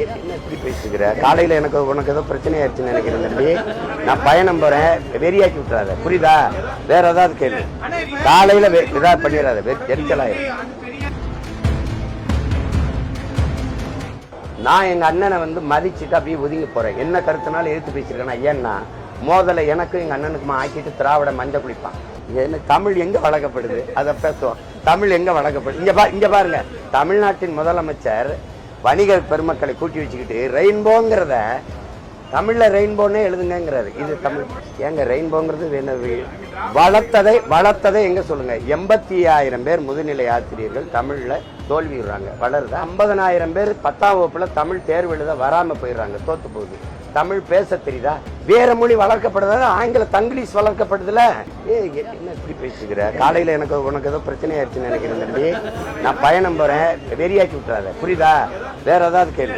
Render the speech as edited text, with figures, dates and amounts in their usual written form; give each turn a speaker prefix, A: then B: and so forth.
A: என்ன இப்படி பேசிக்கிற? காலையில் உனக்கு ஏதோ பிரச்சனை ஆயிடுச்சுன்னு நினைக்கிறேன் தம்பி. நான் பயணம் போகிறேன், வெறியாக்கி விட்டுறாத, புரியுதா? வேற ஏதாவது கேள்வி. காலையில் ஏதாவது பண்ணிடாத, எரிச்சலாயிரும். நான் எங்கள் அண்ணனை மதிச்சுட்டு அப்படியே ஒதுங்கி போகிறேன். என்ன கருத்துனாலும் எடுத்து பேசியிருக்கேன்னா ஏன்னா மோதலை எனக்கும் எங்கள் அண்ணனுக்குமா ஆக்கிட்டு திராவிட மஞ்சள் குடிப்பான். என்ன தமிழ் எங்கே வழங்கப்படுது அதை பேசுவோம். தமிழ் எங்கே வழங்கப்படுது? இங்கே பாருங்க, தமிழ்நாட்டின் முதலமைச்சர் வணிக பெருமக்களை கூட்டி வச்சுக்கிட்டு ரெயின்போங்கிறத தமிழில் ரெயின்போன்னே எழுதுங்கிறாரு. இது தமிழ் ஏங்க ரெயின்போங்கிறது? வளர்த்ததை எங்க சொல்லுங்க? 85,000 பேர் முதுநிலை ஆசிரியர்கள் தமிழ்ல தோல்வி விடுறாங்க, வளருது. 50,000 பேர் 10ஆம் வகுப்புல தமிழ் தேர்வு எழுத வராம போயிடுறாங்க, தோத்து போகுது. தமிழ் பேச தெரியுதா? வேற மொழி வளர்க்கப்படுதா? ஆங்கில தங்கிலீஷ் வளர்க்கப்படுதுல? என்ன இப்படி பேசிக்கிற? காலையில உனக்கு ஏதோ பிரச்சனை ஆயிடுச்சுன்னு நினைக்கிறேன் தம்பி. நான் பயணம் போறேன், வெறியாக்கி விட்டுறாத, புரியுதா? வேற ஏதாவது கேள்வி.